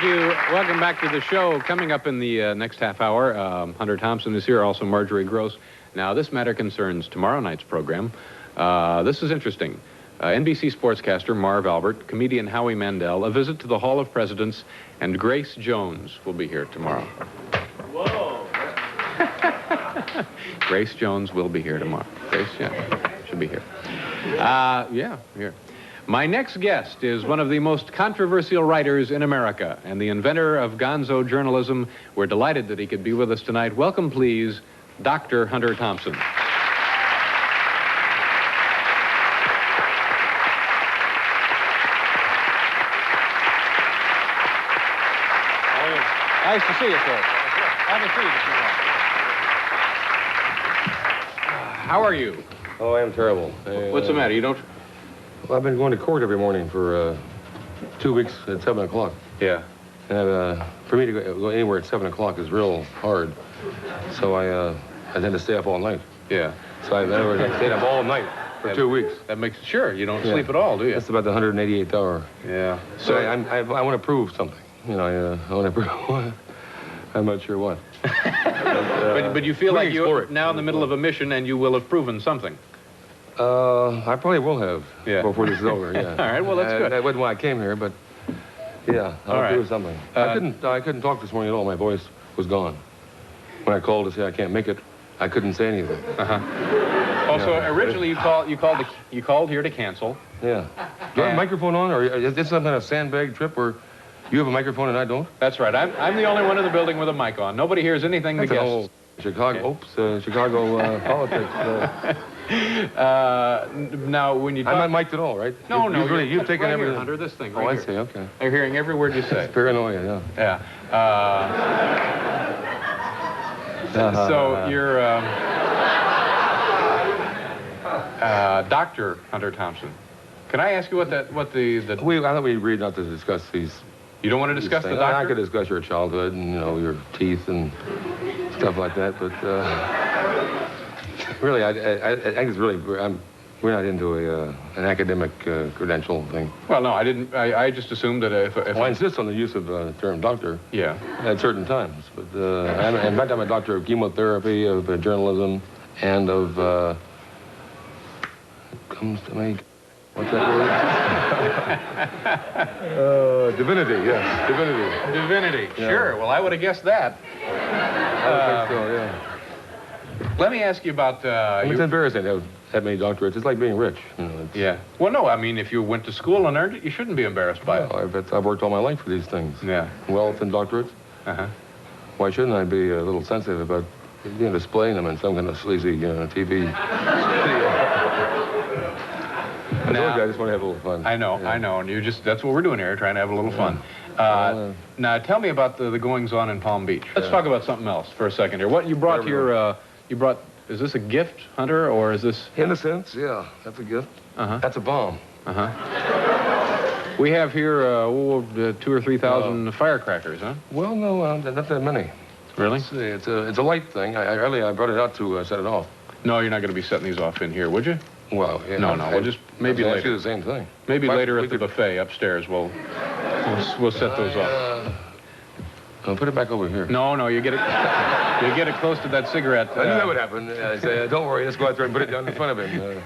Thank you. Welcome back to the show. Coming up in the next half hour, Hunter Thompson is here, also Marjorie Gross. Now, this matter concerns tomorrow night's program. This is interesting. NBC sportscaster Marv Albert, comedian Howie Mandel, a visit to the Hall of Presidents, and Grace Jones will be here tomorrow. Whoa! Grace Jones will be here tomorrow. Grace, yeah, should be here. Yeah, here. My next guest is one of the most controversial writers in America and the inventor of Gonzo journalism. We're delighted that he could be with us tonight. Welcome, please, Dr. Hunter Thompson. Nice to see you, sir. Have a seat if you want. How are you? Oh, I am terrible. What's the matter? You don't... Well, I've been going to court every morning for 2 weeks at 7 o'clock. Yeah. And for me to go anywhere at 7 o'clock is real hard. So I tend to stay up all night. Yeah. So I stayed up all night for 2 weeks. That makes... Sure, you don't sleep at all, do you? That's about the 188th hour. Yeah. So I want to prove something. You know, I want to prove... I'm not sure what. But you feel like you're now in the middle of a mission and you will have proven something. I probably will have before this is over, yeah. All right, well, that's good. That wasn't why I came here, but yeah, I'll do something. I couldn't talk this morning at all. My voice was gone. When I called to say I can't make it, I couldn't say anything. Also, originally you called here to cancel. Yeah. Do I have a microphone on, or is this some kind of sandbag trip where you have a microphone and I don't? That's right. I'm the only one in the building with a mic on. Nobody hears anything the guests. Chicago politics. Now, when you talk... I'm not mic'd at all, right? No, You've taken right everything. Here, Hunter, this thing right here. I see, okay. They're hearing every word you say. It's paranoia, yeah. Yeah. So you're Dr. Hunter Thompson. Can I ask you what the... I thought we agreed not to discuss these... You don't want to discuss the doctor? I could discuss your childhood and, you know, your teeth and stuff like that, but really, I think it's really... we're not into an academic credential thing. Well, no, I didn't... I just assumed that if I insist on the use of the term doctor. Yeah. At certain times, but in fact, I'm a doctor of chemotherapy, of journalism, and of... comes to me... What's that word? Divinity, yes. Divinity. Divinity, yeah. Sure. Well, I would have guessed that. I think so, yeah. Let me ask you about... it's embarrassing to have that many doctorates. It's like being rich. You know, yeah. Well, no, I mean, if you went to school and earned it, you shouldn't be embarrassed by it. I've worked all my life for these things. Yeah. Wealth and doctorates. Why shouldn't I be a little sensitive about displaying them in some kind of sleazy TV? Now, I just want to have a little fun. I know, and that's what we're doing here, trying to have a little fun. Now, tell me about the goings-on in Palm Beach. Let's talk about something else for a second here. What you brought here, is this a gift, Hunter, or is this... In a sense, yeah, that's a gift. That's a bomb. We have here 2,000 or 3,000 firecrackers, huh? Well, no, not that many. Really? It's a light thing. I brought it out to set it off. No, you're not going to be setting these off in here, would you? Well, yeah. No, we'll just maybe later. Do the same thing. Maybe later at the buffet upstairs, we'll set those off. Put it back over here. No, you get it close to that cigarette. I knew that would happen. I say, don't worry, let's go out there and put it down in front of him.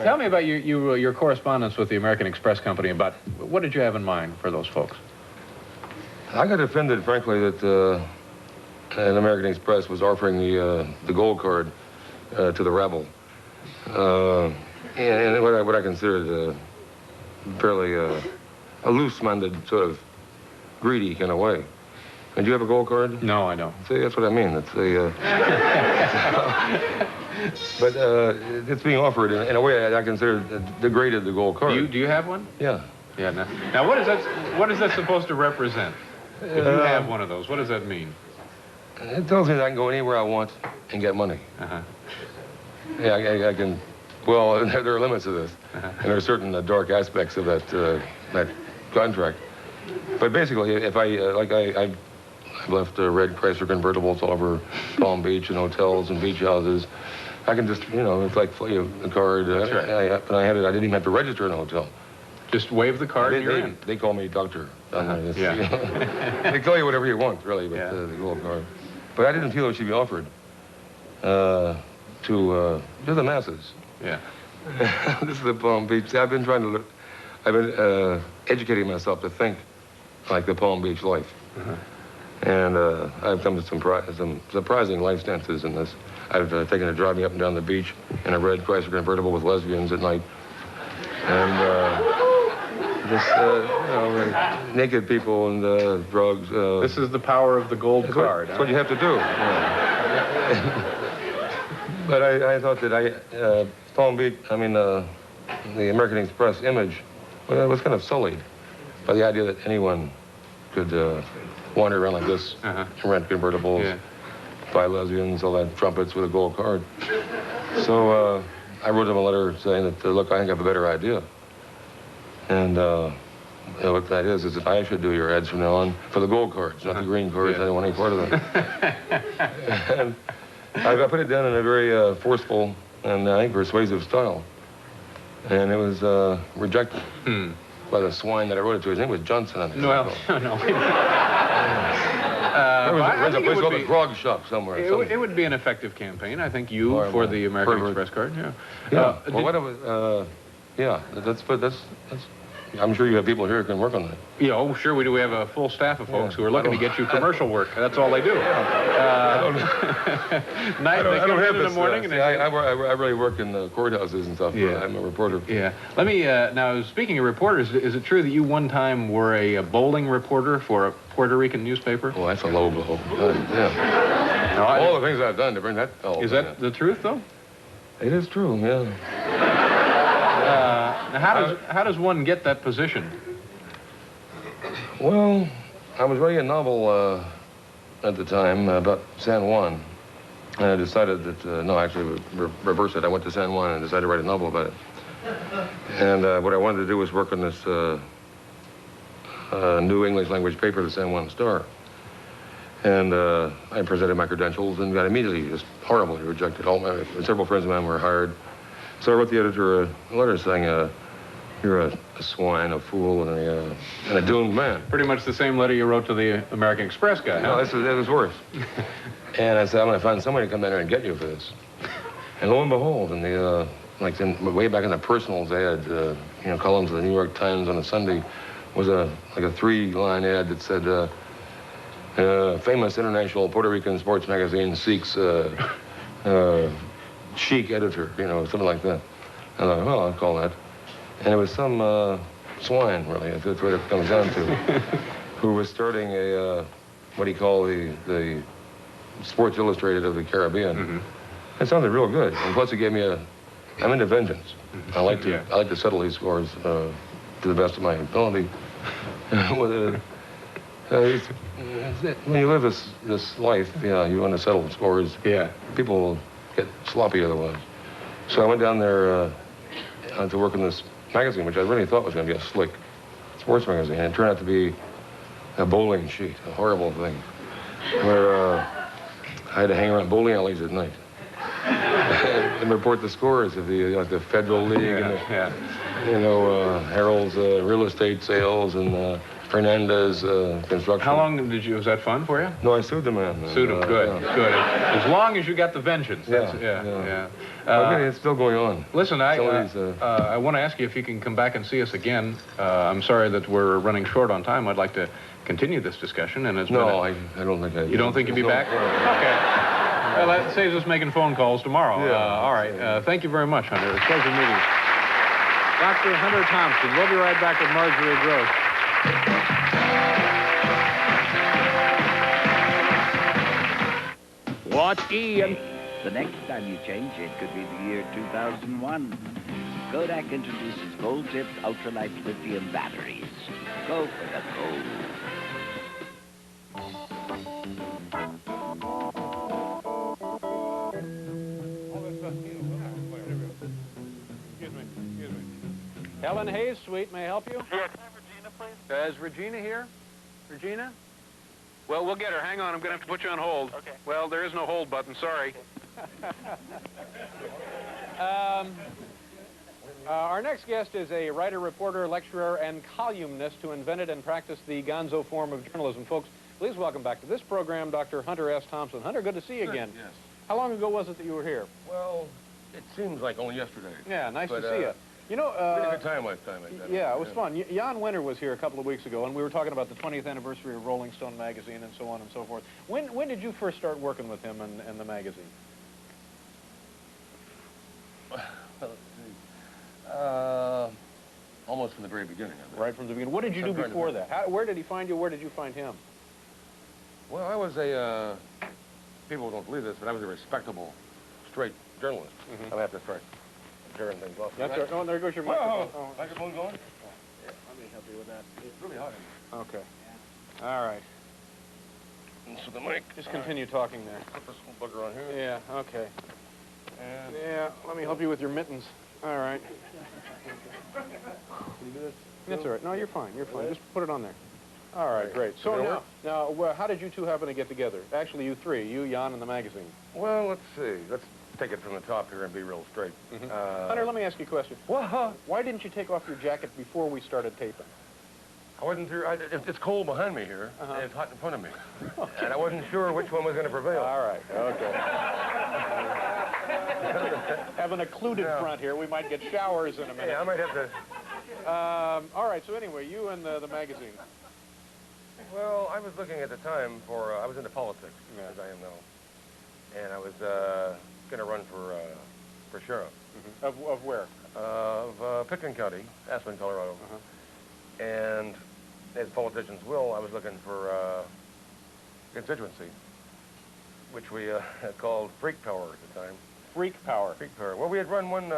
Tell me about your correspondence with the American Express Company. About what did you have in mind for those folks? I got offended, frankly, that an American Express was offering the gold card to the rabble. And what I considered fairly a loose-minded, sort of greedy kind of way. And do you have a gold card? No, I don't. See, that's what I mean. It's but it's being offered in a way I consider degraded the gold card. Do you have one? Yeah. Yeah. Now, what is that supposed to represent? If you have one of those, what does that mean? It tells me that I can go anywhere I want and get money. Yeah, I can. Well, there are limits to this, and there are certain dark aspects of that contract. But basically, if I've left red Chrysler convertibles all over Palm Beach and hotels and beach houses. I can just, it's like a card. That's right. When I had it, I didn't even have to register in a hotel. Just wave the card and you're in. They call me doctor. Yeah. They call you whatever you want, really, but yeah. The gold card. But I didn't feel it should be offered to the masses. Yeah. This is the Palm Beach. I've been educating myself to think like the Palm Beach life. And I've come to some surprising life stances in this. I've taken a driving up and down the beach in a red Chrysler convertible with lesbians at night. And naked people and drugs. This is the power of the gold card. That's what you have to do. But I thought that Palm Beach, the American Express image was kind of sullied by the idea that anyone could wander around like this, rent convertibles, buy lesbians, all that trumpets with a gold card. So I wrote them a letter saying that, look, I think I have a better idea. And what that is that I should do your ads from now on for the gold cards, not the green cards. I don't want any part of that. And I put it down in a very forceful and I think persuasive style. And it was rejected by the swine that I wrote it to. His name was Johnson on it. No. There's a place called the Grog Shop somewhere. It would be an effective campaign. I think you for the American Express card. That's. I'm sure you have people here who can work on that. Yeah, oh, sure we do. We have a full staff of folks who are looking to get you commercial work. That's all they do. I don't have in the morning. I really work in the courthouses and stuff. Yeah. I'm a reporter. Yeah. Let me, now, speaking of reporters, is it true that you one time were a bowling reporter for a Puerto Rican newspaper? Oh, that's a low blow. Yeah. No, all the things I've done to bring that fellow. Is that the truth, though? It is true, yeah. Now, how does one get that position? Well, I was writing a novel at the time about San Juan. And I decided that, no, actually, reverse it. I went to San Juan and decided to write a novel about it. And what I wanted to do was work on this new English language paper, the San Juan Star. And I presented my credentials and got immediately just horribly rejected. Several friends of mine were hired. So I wrote the editor a letter saying, you're a swine, a fool, and a doomed man. Pretty much the same letter you wrote to the American Express guy, No, it was worse. And I said, I'm going to find somebody to come down here and get you for this. And lo and behold, way back in the personals, they had, columns of the New York Times on a Sunday was like a 3-line ad that said, famous international Puerto Rican sports magazine seeks chic editor, something like that. And I thought, well, I'll call that. And it was some swine, really, that's what it comes down to, who was starting what he called the Sports Illustrated of the Caribbean. It sounded real good. And plus it gave me I'm into vengeance. I like to settle these scores to the best of my ability. When you live this life, you want to settle scores. Yeah. People will get sloppy otherwise. So I went down there to work in this magazine, which I really thought was going to be a slick sports magazine. And it turned out to be a bowling sheet, a horrible thing, where I had to hang around bowling alleys at night and report the scores of the Federal League and Harold's real estate sales and Fernandez construction. How long was that fun for you? No, I sued the man. Sued him, good. As long as you got the vengeance. It's still going on. Listen, I want to ask you if you can come back and see us again. I'm sorry that we're running short on time. I'd like to continue this discussion. And I don't think I... You don't think you'll be back? Okay. Well, that saves us making phone calls tomorrow. All right. Thank you very much, Hunter. It was a pleasure meeting you. Dr. Hunter Thompson. We'll be right back with Marjorie Gross. Watch Ian. The next time you change, it could be the year 2001. Kodak introduces gold-tipped ultralight lithium batteries. Go for the gold. Helen Hayes Suite, may I help you? Yeah, can I have Regina, please? Is Regina here? Regina? Well, we'll get her. Hang on, I'm going to have to put you on hold. Okay. Well, there is no hold button, sorry. Our next guest is a writer, reporter, lecturer, and columnist who invented and practiced the Gonzo form of journalism. Folks, please welcome back to this program Dr. Hunter S. Thompson. Hunter, good to see you again. Yes. How long ago was it that you were here? Well, it seems like only yesterday. Yeah, nice to see you. You know, we had a good time last time. Yeah, it was fun. Jan Winter was here a couple of weeks ago, and we were talking about the 20th anniversary of Rolling Stone magazine and so on and so forth. When did you first start working with him and the magazine? Well, let's see. Almost from the very beginning. I think. Right from the beginning. What did you do before that? Where did he find you? Where did you find him? Well, I was a, people don't believe this, but I was a respectable, straight journalist. Mm-hmm. I have to start tearing things off. That's right. Oh, there goes your microphone. Whoa. Oh. Microphone going? Yeah, let me help you with that. It's really hot in here. Okay. All right. And so the mic. Just continue talking there. Put this little bugger on here. Yeah, okay. And Yeah, let me help you with your mittens. All right. can you do this? That's all right. No, you're fine. You're fine. Just put it on there. All right, great. So now, well, how did you two happen to get together? Actually, you three, you, Jan, and the magazine. Well, let's see. Let's take it from the top here and be real straight. Hunter, let me ask you a question. What? Why didn't you take off your jacket before we started taping? I wasn't sure. It's cold behind me here, and it's hot in front of me. And I wasn't sure which one was going to prevail. All right, okay. Having a occluded front here, we might get showers in a minute. Yeah, I might have to... all right, so anyway, you and the magazine. Well, I was looking at the time for... I was into politics, as I am now. And I was going to run for sheriff. Mm-hmm. Of where? Of Pitkin County, Aspen, Colorado. And as politicians will, I was looking for constituency, which we called Freak Power at the time. Freak Power. Freak Power. Well, we had run one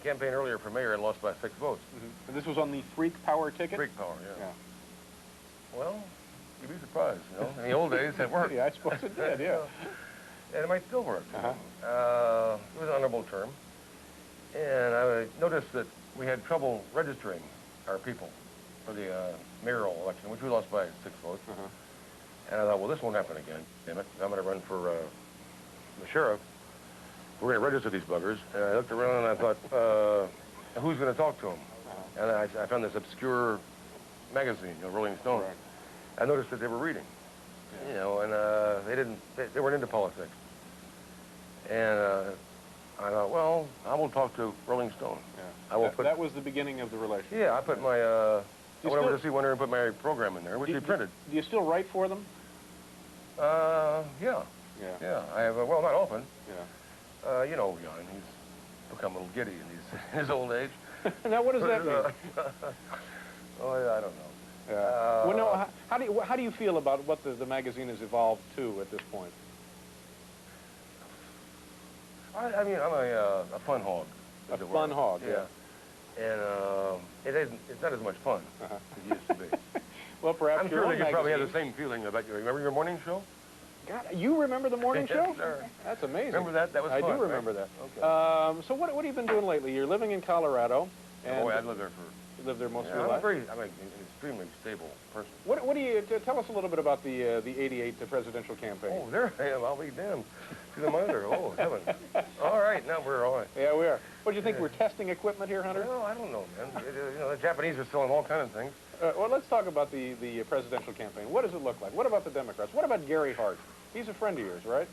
campaign earlier for mayor and lost by 6 votes. And this was on the Freak Power ticket? Freak Power, yeah. Well, you'd be surprised, you know. In the old days, it worked. Yeah, I suppose it did, yeah. And it might still work. It was an honorable term. And I noticed that we had trouble registering our people for the mayoral election, which we lost by 6 votes. And I thought, well, this won't happen again. Damn it. I'm going to run for the sheriff. We're going to register these buggers. And I looked around and I thought, who's going to talk to them? And I found this obscure magazine, you know, Rolling Stone. I noticed that they were reading, you know, and they weren't into politics. And I thought, well, I will talk to Rolling Stone. I will that was the beginning of the relationship. Yeah, I put my, I went over to see Winter and put my program in there, which he printed. Do you still write for them? Yeah. Yeah, I have, well, not often. Yeah. You know, Jan, he's become a little giddy in his old age. Now, what does that mean? Oh, yeah, I don't know. Well, no, how do you feel about what the magazine has evolved to at this point? I mean, I'm a fun hog. A fun hog, yeah. And it's not as much fun as it used to be. Well, perhaps I'm sure that you probably have the same feeling about you. Remember your morning show? God, you remember the morning show? Yes, sir. That's amazing. Remember that? That was fun, I do remember right? that. Okay. So what have you been doing lately? You're living in Colorado. And I lived there for... You lived there most of Yeah, your life? I'm an extremely stable person. What do you... Tell us a little bit about the '88 presidential campaign. Oh, there I am. I'll be damned. To the monitor. Oh, heaven. All right, now we're all right. Yeah, we are. What do you think? We're testing equipment here, Hunter? Well, I don't know, man. You know, the Japanese are selling all kinds of things. Well, let's talk about the presidential campaign. What does it look like? What about the Democrats? What about Gary Hart? He's a friend of yours, right?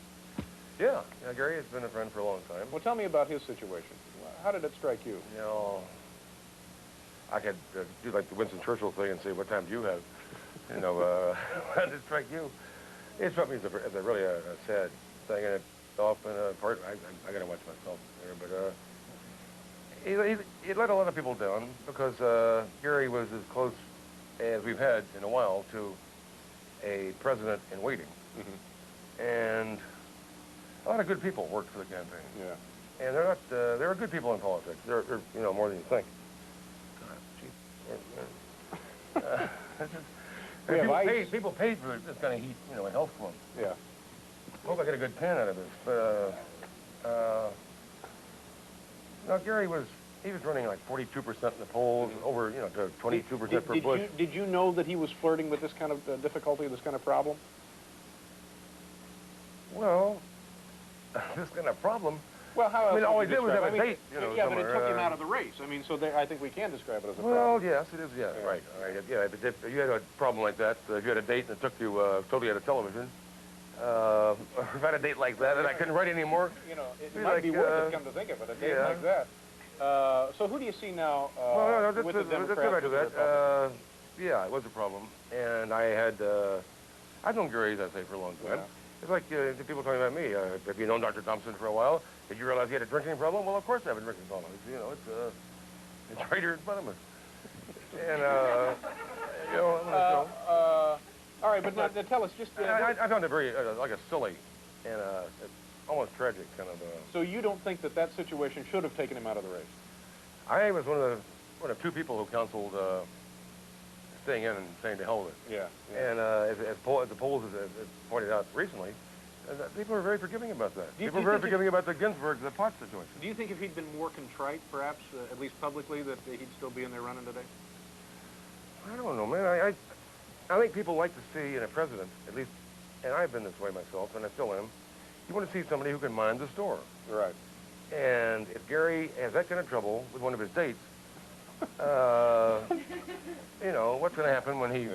Yeah. Gary has been a friend for a long time. Well, tell me about his situation. How did it strike you? You know, I could do like the Winston Churchill thing and say, what time do you have? You know, how did it strike you? It struck me as a really a sad thing, and it's often a part, I got to watch myself there, but he let a lot of people down because Gary was as close as we've had in a while to a president in waiting. And a lot of good people worked for the campaign. Yeah. And they're not, there are good people in politics. They're you know, more than you think. People paid for this kind of heat, you know, a health club. Yeah. I hope I get a good pan out of this. But, no, Gary was running like 42% in the polls, over, you know, to 22% for Bush. Did you know that he was flirting with this kind of difficulty, this kind of problem? Well, this kind of problem, Well, how else I mean, all would he you did was have describe a it? date, you know, Yeah, but it somewhere, took him out of the race. I mean, so I think we can describe it as a well, problem. yes, it is, yeah, Yeah. right. All right, yeah, but if you had a problem like that, if you had a date and it took you totally out of television, or if I had a date like that and I couldn't write anymore. You know, it be might like, be worth it, come to think of it, a date yeah. like that. So who do you see now Well, no, with the let's Democrats? go back to with the that. Republicans? Yeah, it was a problem. And I've known Gary, as I say, for a long time. Yeah. It's like the people talking about me. Have you known Dr. Thompson for a while? Did you realize he had a drinking problem? Well, of course I have a drinking problem. You know, it's right here in front of us. And, you know, I'm gonna show. All right, but now tell us just... I found it very, like a silly and almost tragic kind of... So you don't think that that situation should have taken him out of the race? I was one of two people who counseled staying in and saying to hell with it. Yeah. And as the polls have pointed out recently, people are very forgiving about that. People are very forgiving about the Ginsburg, the pot situation. Do you think if he'd been more contrite, perhaps, at least publicly, that he'd still be in there running today? I don't know, man. I think people like to see in a president, at least, and I've been this way myself, and I still am, you want to see somebody who can mind the store. Right. And if Gary has that kind of trouble with one of his dates, you know, what's going to happen when he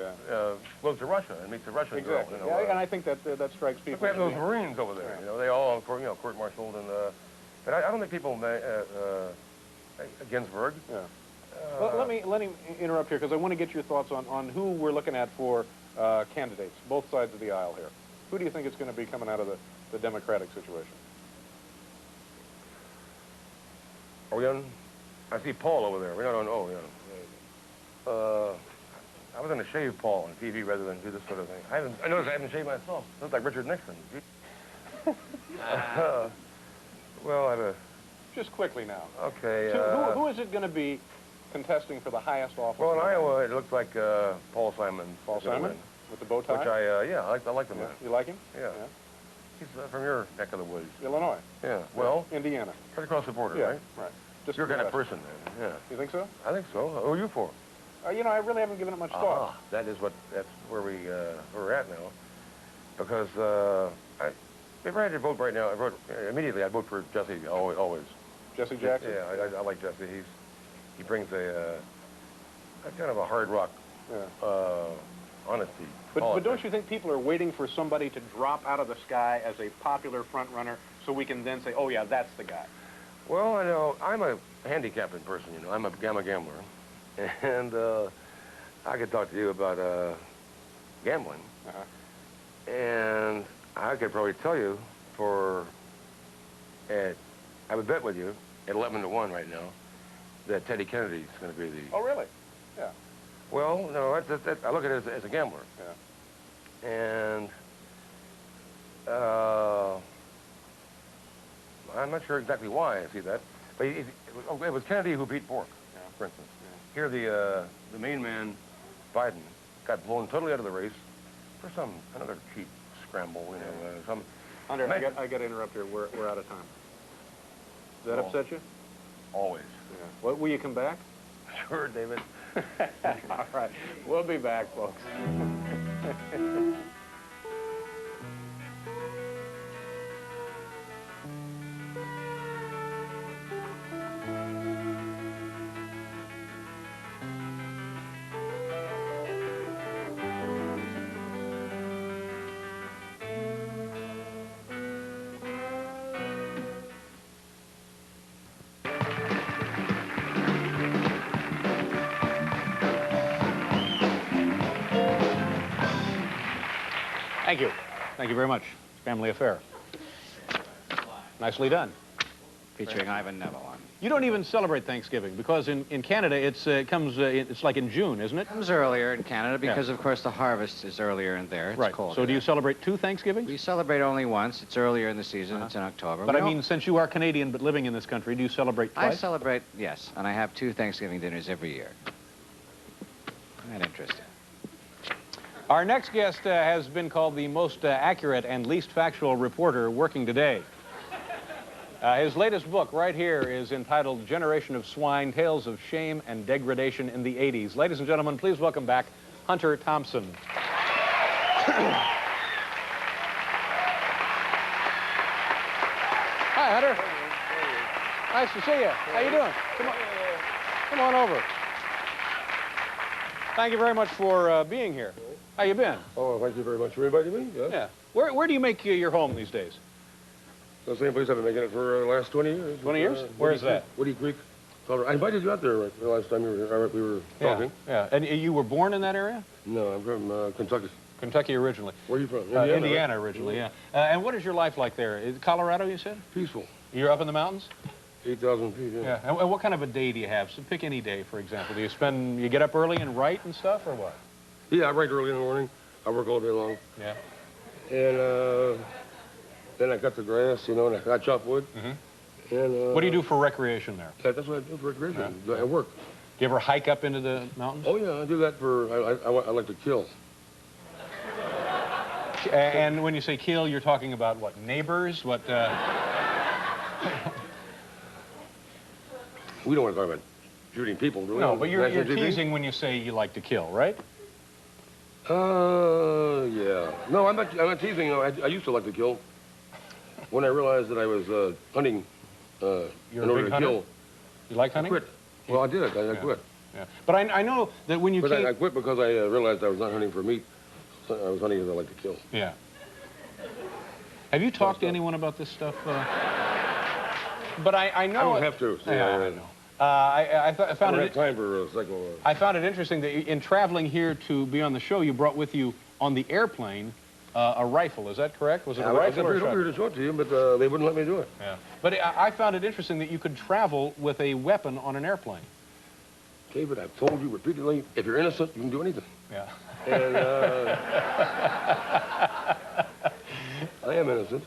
goes to Russia and meets a Russian girl? Exactly. You know, Yeah, and I think that strikes people. we have those Marines over there. Yeah. You know, they all, court-martialed, and but I don't think people Ginsburg. Yeah. Well, let me interrupt here because I want to get your thoughts on who we're looking at for candidates, both sides of the aisle here. Who do you think is going to be coming out of the Democratic situation? Are we on? I see Paul over there. We're not on. Oh, yeah. I was going to shave Paul on TV rather than do this sort of thing. I noticed I haven't shaved myself. I look like Richard Nixon. Well, I have a... Just quickly now. Okay. So who is it going to be contesting for the highest office? Well, in Iowa, it looks like Paul Simon. Paul Simon? With the bow tie? Which I like the man. You like him? Yeah. He's from your neck of the woods. Illinois. Yeah. Well, Indiana. right across the border, Yeah, right? right. Just Your kind of west. person, man. Yeah. You think so? I think so. Who are you for? You know, I really haven't given it much thought. That's where we're at now. Because if I had to vote right now, immediately I'd vote for Jesse, always. Jesse Jackson? Yeah, I like Jesse. He brings a kind of a hard rock honesty. But don't you think people are waiting for somebody to drop out of the sky as a popular front runner so we can then say, oh yeah, that's the guy? Well, I know I'm a handicapping person. You know, I'm a gambler, and I could talk to you about gambling, and I could probably tell you I would bet with you at 11-1 right now that Teddy Kennedy's going to be the... Oh, really? Yeah. Well, no, I look at it as a gambler. Yeah. And I'm not sure exactly why I see that, but it was Kennedy who beat Bork, for instance. Yeah. Here, the main man, Biden, got blown totally out of the race for another cheap scramble, you know, Hunter, I got to interrupt here. We're out of time. Does that upset you? Always. Yeah. What, will you come back? Sure, David. All right. We'll be back, folks. Thank you. Thank you very much. Family affair. Nicely done. Featuring Ivan Neville on. You don't even celebrate Thanksgiving because in Canada it's like in June, isn't it? It comes earlier in Canada because, of course, the harvest is earlier in there. It's right. cold. So do you celebrate two Thanksgivings? We celebrate only once. It's earlier in the season. It's in October. But I mean, since you are Canadian but living in this country, do you celebrate twice? I celebrate, yes, and I have 2 Thanksgiving dinners every year. Isn't that interesting? Our next guest has been called the most accurate and least factual reporter working today. His latest book right here is entitled Generation of Swine, Tales of Shame and Degradation in the 80s. Ladies and gentlemen, please welcome back Hunter Thompson. Hi, Hunter. Nice to see you. How you doing? Come on over. Thank you very much for being here. How you been? Oh, thank you very much for inviting me. Yes. Yeah. Where do you make your home these days? The same place I've been making it for the last 20 years. 20 years? Where is that? Woody Creek. I invited you out there the last time we were talking. Yeah. And you were born in that area? No, I'm from Kentucky. Kentucky originally. Where are you from? Indiana right? originally, yeah. And what is your life like there? Is Colorado, you said? Peaceful. You're up in the mountains? 8,000 feet, yeah. Yeah. And what kind of a day do you have? So pick any day, for example. Do you get up early and write and stuff, or what? Yeah, I write early in the morning. I work all day long. Yeah. And then I cut the grass, you know, and I chop wood. Mm-hmm. And what do you do for recreation there? That's what I do for recreation. Yeah. I work. Do you ever hike up into the mountains? Oh, yeah, I do that for, I like to kill. And when you say kill, you're talking about what, neighbors? What? We don't want to talk about shooting people, do we? No, but you're teasing when you say you like to kill, right? Yeah. No, I'm not teasing. You know, I used to like to kill. When I realized that I was hunting in order to kill. You like hunting? I quit. Well, I did. I quit. Yeah. But I know that when you But I quit because I realized I was not hunting for meat. I was hunting because I like to kill. Yeah. Have you talked to anyone about this stuff? But I know... I don't have to. So yeah, I know. I found I don't it... have time for psycho... I found it interesting that in traveling here to be on the show, you brought with you on the airplane a rifle. Is that correct? Was it a rifle or a shotgun? I was to show it to you, but they wouldn't let me do it. Yeah. But I found it interesting that you could travel with a weapon on an airplane. David, I've told you repeatedly, if you're innocent, you can do anything. Yeah. And I am innocent,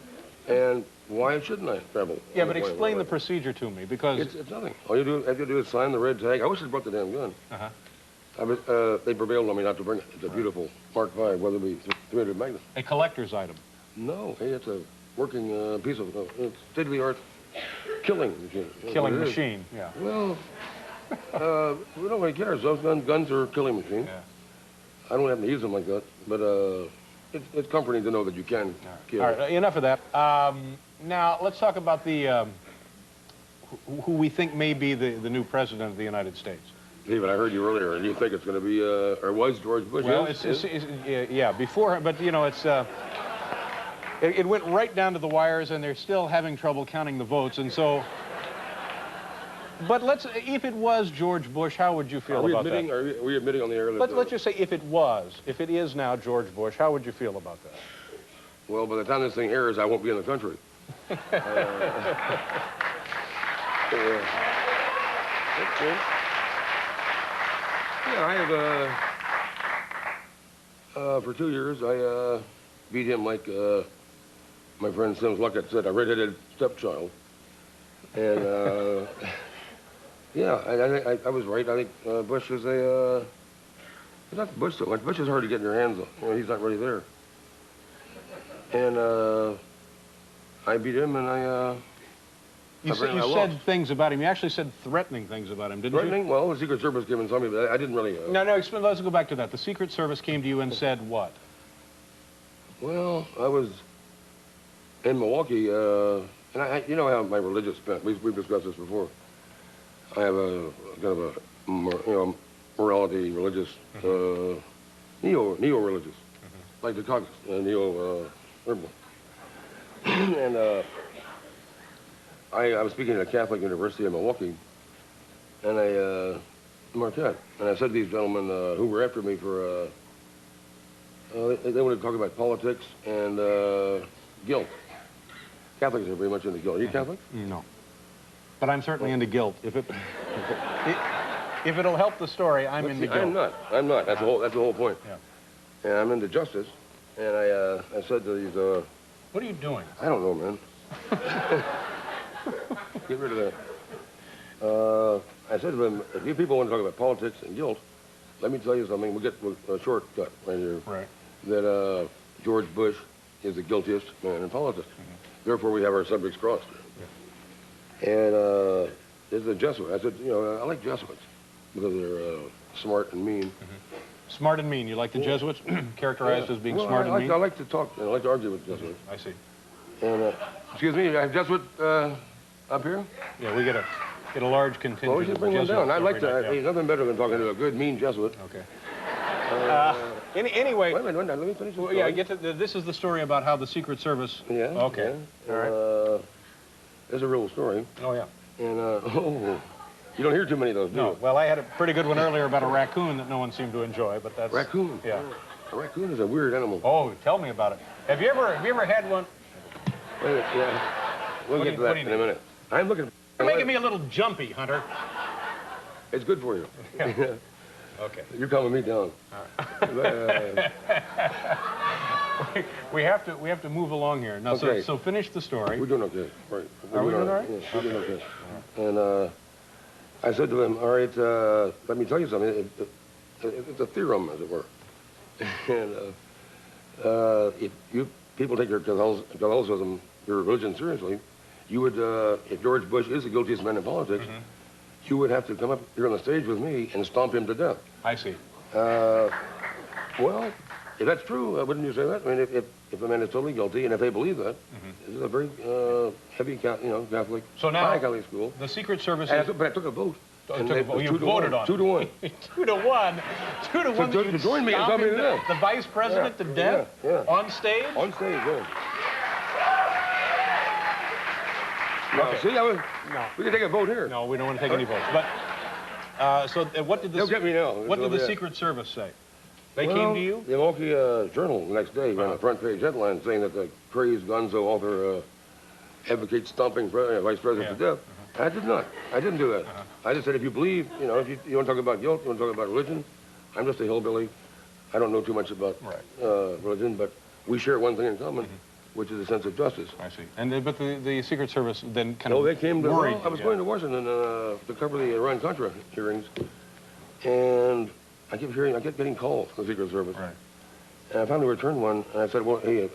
and why shouldn't I travel? Yeah, but explain the procedure to me, because... It's nothing. All you have to do is sign the red tag. I wish I'd brought the damn gun. They prevailed on me not to bring it. It's a beautiful Mark V Weatherby 300 Magnum. A collector's item. No, hey, it's a working piece of state-of-the-art killing machine. Killing machine, yeah. Well, we don't really care. Those guns are killing machines. Yeah. I don't have to use them like that, but it's comforting to know that you can kill. All right, enough of that. Now, let's talk about the who we think may be the new president of the United States. David, I heard you earlier, and you think it's going to be, or was George Bush? Well, yeah, before, but, you know, it's, it went right down to the wires, and they're still having trouble counting the votes, and so... But if it was George Bush, how would you feel about that? Are we admitting on the air that... Let's just say if it is now George Bush, how would you feel about that? Well, by the time this thing airs, I won't be in the country. That's good. Yeah, I have, for 2 years, I beat him like my friend Sims Luckett said, a red-headed stepchild. And, yeah, I was right. I think Bush is not Bush so much. Bush is hard to get in your hands on. You know, he's not really there. And I beat him, and You said things about him. You actually said threatening things about him, didn't you? Threatening? Well, the Secret Service came and told me, but I didn't really... No, let's go back to that. The Secret Service came to you and said what? Well, I was in Milwaukee, and you know how my religious bent. We've discussed this before. I have a kind of a, morality, religious, neo-religious, like the caucus, neo-liberal. And I was speaking at a Catholic university in Milwaukee, and Marquette, and I said to these gentlemen who were after me for, they wanted to talk about politics and guilt. Catholics are very much into guilt. Are you Catholic? No. But I'm certainly into guilt. If it'll help the story, I'm into guilt. I'm not. That's the whole point. Yeah. And I'm into justice. And I said to these... what are you doing? I don't know, man. Get rid of that. I said to them, if you people want to talk about politics and guilt, let me tell you something. We'll get a shortcut right here. Right. That George Bush is the guiltiest man in politics. Therefore, we have our subjects crossed. And there's a Jesuit. I said, I like Jesuits because they're smart and mean. Smart and mean. You like the Jesuits characterized as being smart and mean? I like to talk. I like to argue with Jesuits. I see. And excuse me, I have Jesuit Up here? Yeah, we get a large contingent. Well, we should bring one down. I'd like to. There's nothing better than talking to a good, mean Jesuit. Okay. Anyway. Wait a minute, let me finish this story. Yeah, this is the story about how the Secret Service... Yeah. Okay. Yeah. All right. It's a real story. Oh, yeah. And, you don't hear too many of those, do you? No. Well, I had a pretty good one earlier about a raccoon that no one seemed to enjoy, but that's... Raccoon? Yeah. A raccoon is a weird animal. Oh, tell me about it. Have you ever had one? Wait a minute, yeah. We'll get to that in a minute. I'm looking... You're making me a little jumpy, Hunter. It's good for you. Yeah. Okay. You're calming me down. We have to move along here. Now, okay. so finish the story. We're doing okay. Right. Are we doing all right? Yeah, we're doing okay. And I said to him, all right, let me tell you something. It's a theorem, as it were. And if you people take your Catholicism, your religion seriously, you would, if George Bush is the guiltiest man in politics, you would have to come up here on the stage with me and stomp him to death. I see. Well, if that's true, wouldn't you say that? I mean, if a man is totally guilty, and if they believe that, this is a very heavy, Catholic, high Catholic school. The Secret Service. But I took a vote. You voted on it. 2 to 1. 2 to 1. 2 to 1. To join me and tell me to death. The vice president to death. Yeah. On stage. On stage, yeah. No, Okay. see, we can take a vote here. No, we don't want to take any votes. But so what did the They'll get me now. What did the Secret Service say? They came to you? The Milwaukee Journal the next day ran a front page headline saying that the crazed Gonzo author advocates stomping vice president to death. I did not. I didn't do that. I just said if you believe, if you want to talk about guilt, you want to talk about religion, I'm just a hillbilly. I don't know too much about religion, but we share one thing in common, which is a sense of justice. I see. And but the Secret Service then kind of they came to. worried. I was going to Washington to cover the Iran-Contra hearings, and I kept getting calls from the Secret Service. Right. And I finally returned one, and I said, well, hey,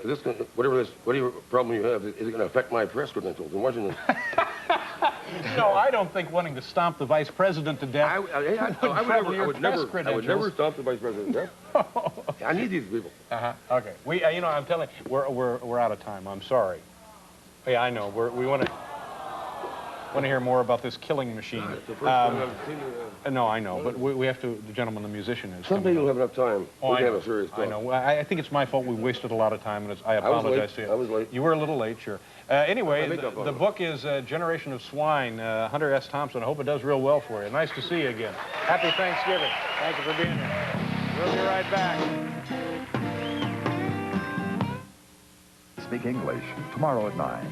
whatever problem you have, is it going to affect my press credentials in Washington? No, I don't think wanting to stomp the vice president to death I would never stomp the vice president to death. I need these people. Okay. We, I'm telling you, we're out of time. I'm sorry. Yeah, I know. We want to hear more about this killing machine. No, I know, but we have to. The gentleman, the musician, is. Someday you'll have enough time. We can have a serious talk. I know. I think it's my fault. We wasted a lot of time, and I apologize to you. I was late. You were a little late, sure. Anyway, the book is Generation of Swine, Hunter S. Thompson. I hope it does real well for you. Nice to see you again. Happy Thanksgiving. Thank you for being here. We'll be right back. Speak English tomorrow at 9.